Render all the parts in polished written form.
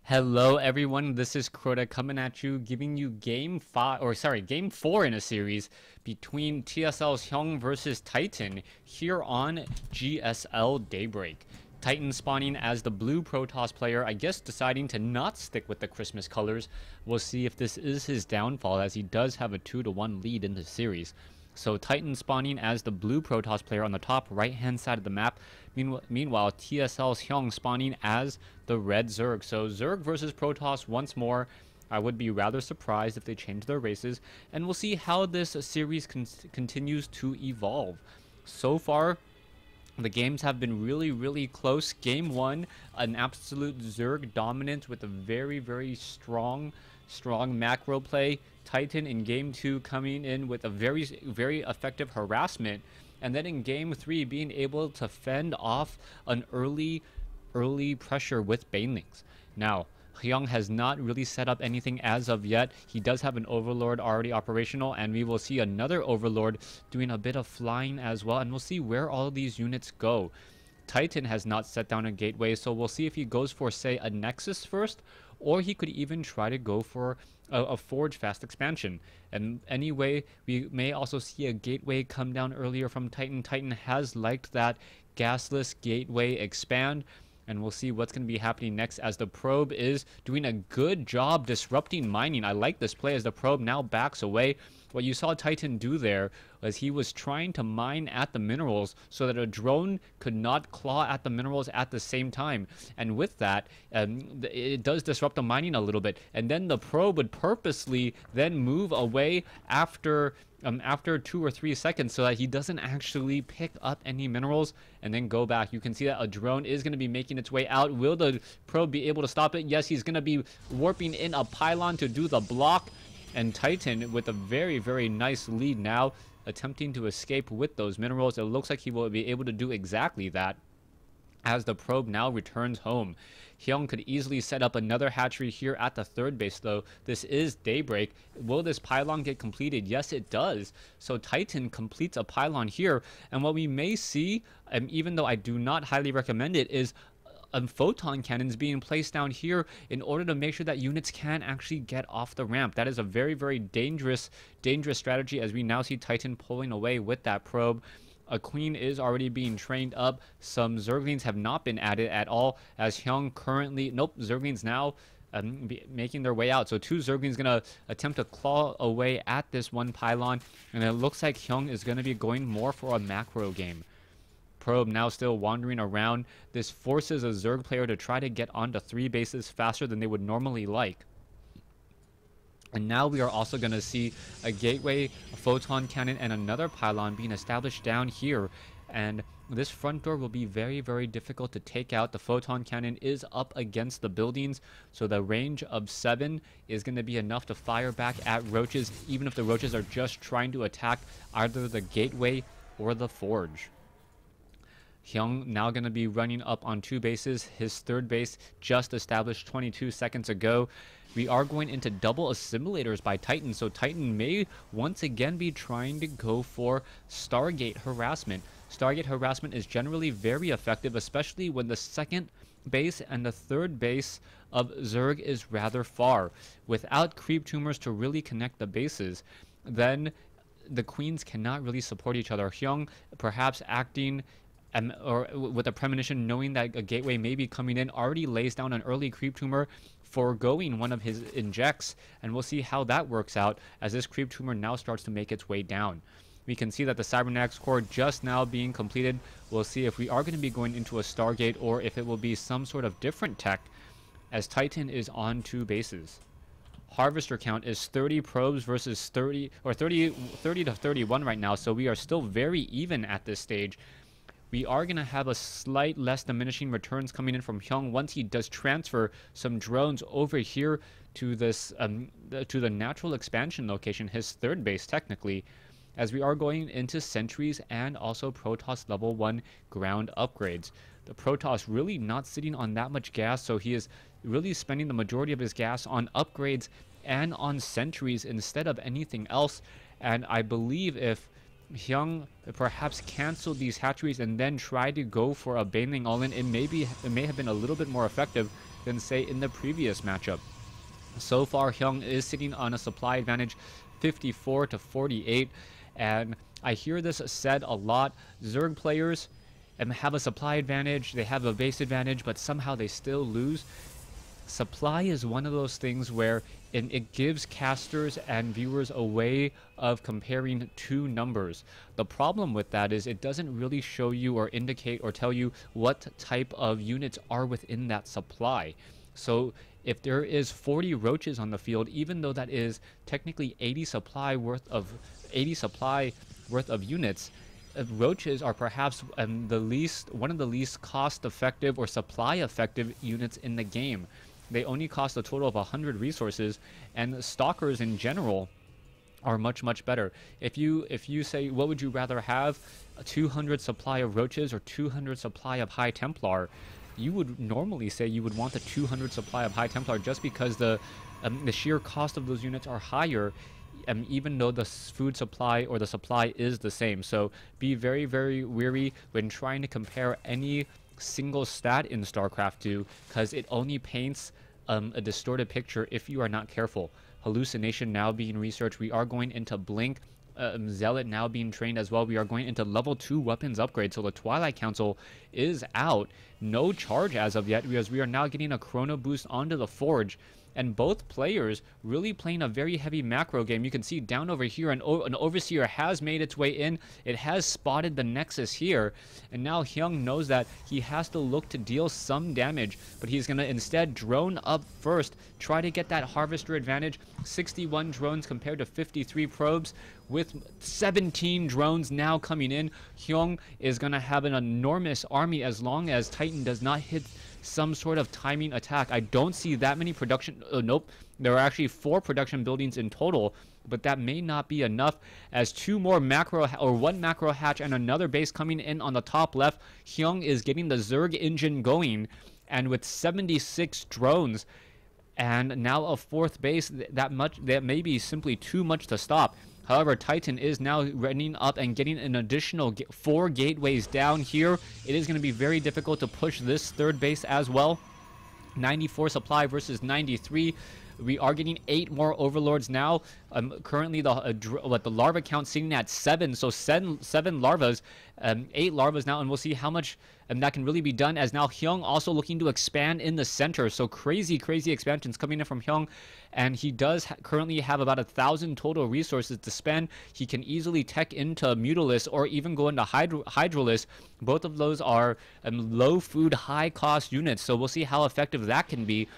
Hello everyone, this is Crota coming at you, giving you game 4 in a series between TSL's Hyun versus Titan here on GSL Daybreak. Titan spawning as the blue Protoss player, I guess deciding to not stick with the Christmas colors. We'll see if this is his downfall, as he does have a 2-1 lead in the series. So Titan spawning as the blue Protoss player on the top right hand side of the map. Meanwhile, TSL's Hyun spawning as the red Zerg. So Zerg versus Protoss once more. I would be rather surprised if they change their races. And we'll see how this series continues to evolve. So far, the games have been really close. Game 1, an absolute Zerg dominance with a very strong macro play. Titan in Game 2 coming in with a very effective harassment. And then in Game 3 being able to fend off an early pressure with banelings. Now, Hyun has not really set up anything as of yet. He does have an Overlord already operational, and we will see another Overlord doing a bit of flying as well, and we'll see where all of these units go. Titan has not set down a gateway, so we'll see if he goes for, say, a Nexus first, or he could even try to go for a Forge fast expansion. And anyway, we may also see a gateway come down earlier from Titan. Titan has liked that gasless gateway expand. And we'll see what's going to be happening next, as the probe is doing a good job disrupting mining. I like this play as the probe now backs away. What you saw Titan do there was he was trying to mine at the minerals so that a drone could not claw at the minerals at the same time. And with that, it does disrupt the mining a little bit. And then the probe would purposely then move away after 2 or 3 seconds so that he doesn't actually pick up any minerals and then go back. You can see that a drone is going to be making its way out. Will the probe be able to stop it? Yes, he's going to be warping in a pylon to do the block. And Titan with a very nice lead now, attempting to escape with those minerals. It looks like he will be able to do exactly that as the probe now returns home. Hyun could easily set up another hatchery here at the third base, though. This is Daybreak. Will this pylon get completed? Yes, it does. So Titan completes a pylon here, and what we may see, even though I do not highly recommend it, is photon cannons being placed down here in order to make sure that units can actually get off the ramp. That is a very dangerous strategy, as we now see Titan pulling away with that probe. A queen is already being trained up. Some Zerglings have not been added at all, as Hyun currently... Nope, Zerglings now making their way out. So 2 Zerglings going to attempt to claw away at this one pylon, and it looks like Hyun is going to be going more for a macro game. Probe now still wandering around. This forces a Zerg player to try to get onto 3 bases faster than they would normally like. And now we are also going to see a gateway, a photon cannon, and another pylon being established down here. And this front door will be very difficult to take out. The photon cannon is up against the buildings, so the range of 7 is going to be enough to fire back at roaches, even if the roaches are just trying to attack either the gateway or the forge. Hyun now going to be running up on 2 bases. His third base just established 22 seconds ago. We are going into double assimilators by Titan, so Titan may once again be trying to go for Stargate harassment. Stargate harassment is generally very effective, especially when the second base and the third base of Zerg is rather far. Without creep tumors to really connect the bases, then the queens cannot really support each other. Hyun perhaps acting or with a premonition, knowing that a gateway may be coming in, already lays down an early creep tumor, foregoing one of his injects, and we'll see how that works out as this creep tumor now starts to make its way down. We can see that the Cybernetics core just now being completed. We'll see if we are going to be going into a Stargate or if it will be some sort of different tech, as Titan is on 2 bases. Harvester count is 30 probes versus 30 to 31 right now, so we are still very even at this stage. We are going to have a slight less diminishing returns coming in from Hyun once he does transfer some drones over here to this to the natural expansion location, his third base technically, as we are going into sentries and also Protoss level 1 ground upgrades. The Protoss really not sitting on that much gas, so he is really spending the majority of his gas on upgrades and on sentries instead of anything else. And I believe if Hyun perhaps canceled these hatcheries and then tried to go for a Baneling all-in, it may have been a little bit more effective, than, say, in the previous matchup. So far, Hyun is sitting on a supply advantage 54 to 48, and I hear this said a lot. Zerg players have a supply advantage, they have a base advantage, but somehow they still lose. Supply is one of those things where it gives casters and viewers a way of comparing two numbers. The problem with that is it doesn't really show you or indicate or tell you what type of units are within that supply. So if there is 40 roaches on the field, even though that is technically 80 supply worth of units, roaches are perhaps one of the least cost-effective or supply-effective units in the game. They only cost a total of 100 resources, and stalkers in general are much better. If you say, what would you rather have, a 200 supply of roaches or 200 supply of High Templar, you would normally say you would want the 200 supply of High Templar, just because the sheer cost of those units are higher, even though the food supply or the supply is the same. So be very wary when trying to compare any single stat in StarCraft 2, because it only paints a distorted picture if you are not careful. Hallucination now being researched. We are going into Blink. Zealot now being trained as well. We are going into level 2 weapons upgrade. So the Twilight Council is out. No charge as of yet, because we are now getting a chrono boost onto the Forge. And both players really playing a very heavy macro game. You can see down over here, an Overseer has made its way in. It has spotted the Nexus here. And now Hyun knows that he has to look to deal some damage. But he's going to instead drone up first. Try to get that Harvester advantage. 61 drones compared to 53 probes. With 17 drones now coming in, Hyun is going to have an enormous army as long as Titan does not hit some sort of timing attack. I don't see that many production. Nope. There are actually 4 production buildings in total, but that may not be enough, as 2 more macro or 1 macro hatch and another base coming in on the top left. Hyun is getting the Zerg engine going, and with 76 drones and now a 4th base, that may be simply too much to stop. However, Titan is now running up and getting an additional 4 gateways down here. It is going to be very difficult to push this 3rd base as well. 94 supply versus 93. We are getting 8 more overlords now. Currently, the larva count sitting at 7. So 7 larvas, 8 larvas now, and we'll see how much that can really be done. As now Hyun also looking to expand in the center. So crazy expansions coming in from Hyun, and he does currently have about 1,000 total resources to spend. He can easily tech into Mutalis or even go into Hydralis. Both of those are low food, high cost units. So we'll see how effective that can be.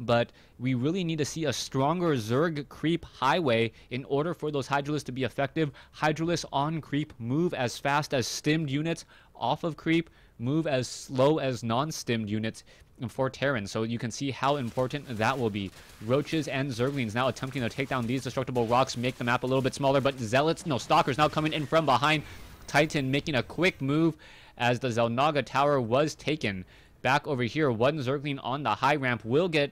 But we really need to see a stronger Zerg creep highway in order for those Hydralis to be effective. Hydralis on creep, move as fast as stimmed units. Off of creep, move as slow as non-stimmed units for Terran. So you can see how important that will be. Roaches and Zerglings now attempting to take down these destructible rocks, make the map a little bit smaller, but Stalkers now coming in from behind. Titan making a quick move as the Zelnaga tower was taken. Back over here, 1 Zergling on the high ramp will get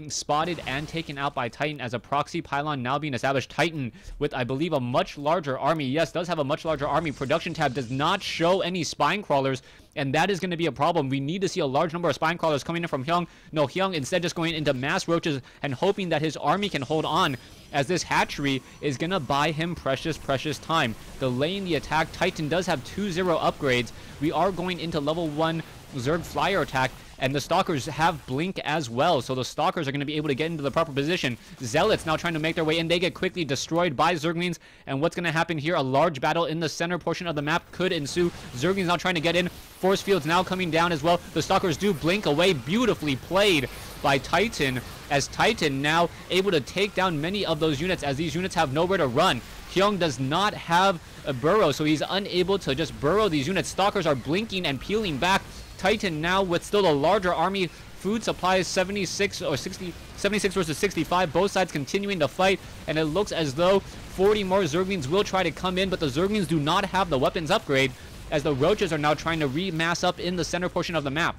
spotted and taken out by Titan, as a proxy pylon now being established. Titan with, I believe, a much larger army. Yes, does have a much larger army. Production tab does not show any spine crawlers, and that is going to be a problem. We need to see a large number of spine crawlers coming in from Hyun. No, Hyun instead just going into mass roaches and hoping that his army can hold on, as this hatchery is going to buy him precious time. Delaying the attack. Titan does have 2-0 upgrades. We are going into level 1 Zerg flyer attack, and the Stalkers have Blink as well, so the Stalkers are going to be able to get into the proper position. Zealots now trying to make their way in. They get quickly destroyed by Zerglings, and what's going to happen here? A large battle in the center portion of the map could ensue. Zerglings now trying to get in. Force fields now coming down as well. The Stalkers do blink away. Beautifully played by Titan, as Titan now able to take down many of those units, as these units have nowhere to run. Hyun does not have a burrow, so he's unable to just burrow these units. Stalkers are blinking and peeling back. Titan now with still a larger army. Food supplies 76 versus 65. Both sides continuing to fight, and it looks as though 40 more Zerglings will try to come in, but the Zerglings do not have the weapons upgrade, as the Roaches are now trying to remass up in the center portion of the map.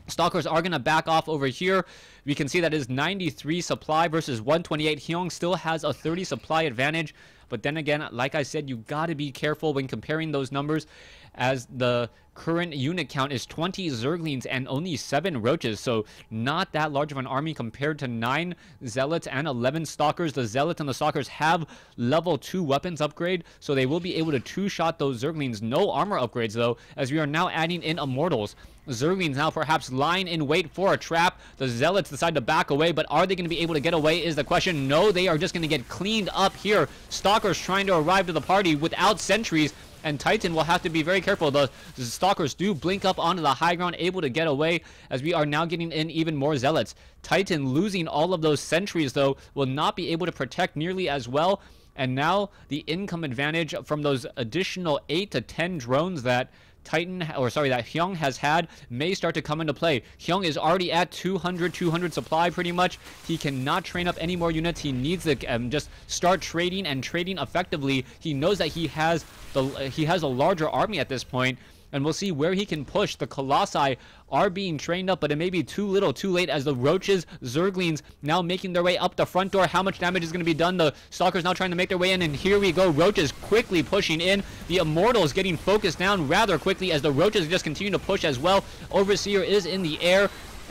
Stalkers are going to back off over here. We can see that is 93 supply versus 128. Hyun still has a 30 supply advantage. But then again, like I said, you got to be careful when comparing those numbers, as the current unit count is 20 Zerglings and only 7 Roaches, so not that large of an army compared to 9 Zealots and 11 Stalkers. The Zealots and the Stalkers have level 2 weapons upgrade, so they will be able to two-shot those Zerglings. No armor upgrades, though, as we are now adding in Immortals. Zerglings now perhaps lying in wait for a trap. The Zealots decide to back away, but are they going to be able to get away is the question. No, they are just going to get cleaned up here. Stalkers trying to arrive to the party without sentries, and Titan will have to be very careful. The Stalkers do blink up onto the high ground, able to get away, as we are now getting in even more Zealots. Titan losing all of those sentries, though, will not be able to protect nearly as well. And now the income advantage from those additional 8 to 10 drones that that Hyun has had may start to come into play. Hyun is already at 200 supply pretty much. He cannot train up any more units. He needs to just start trading and trading effectively. He knows that he has a larger army at this point, and we'll see where he can push. The Colossi are being trained up, but it may be too little, too late, as the Roaches, Zerglings, now making their way up the front door. How much damage is going to be done? The Stalkers now trying to make their way in, and here we go. Roaches quickly pushing in. The Immortals getting focused down rather quickly as the Roaches just continue to push as well. Overseer is in the air,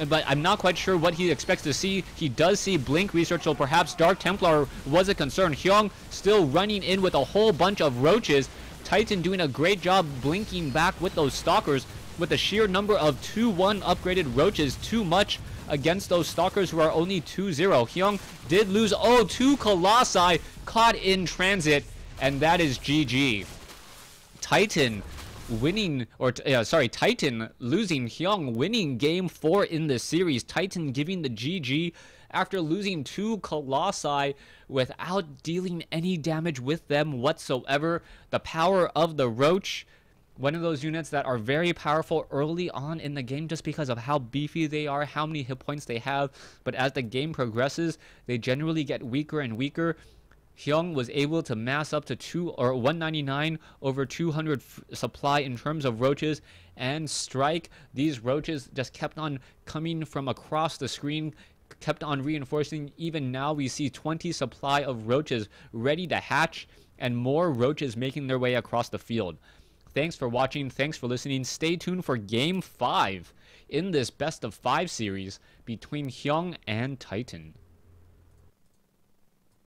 but I'm not quite sure what he expects to see. He does see Blink Research, so perhaps Dark Templar was a concern. Hyun still running in with a whole bunch of Roaches. Titan doing a great job blinking back with those Stalkers. With the sheer number of 2-1 upgraded Roaches, too much against those Stalkers who are only 2-0. Hyun did lose, 2 Colossi caught in transit, and that is GG. Titan winning, Titan losing, Hyun winning game 4 in this series. Titan giving the GG after losing 2 Colossi without dealing any damage with them whatsoever. The power of the Roach, one of those units that are very powerful early on in the game just because of how beefy they are, how many hit points they have, but as the game progresses, they generally get weaker and weaker. Hyun was able to mass up to 199 over 200 supply in terms of Roaches, and strike. These Roaches just kept on coming from across the screen, kept on reinforcing. Even now we see 20 supply of Roaches ready to hatch, and more Roaches making their way across the field. Thanks for watching. Thanks for listening. Stay tuned for Game 5 in this Best of 5 series between Hyun and Titan.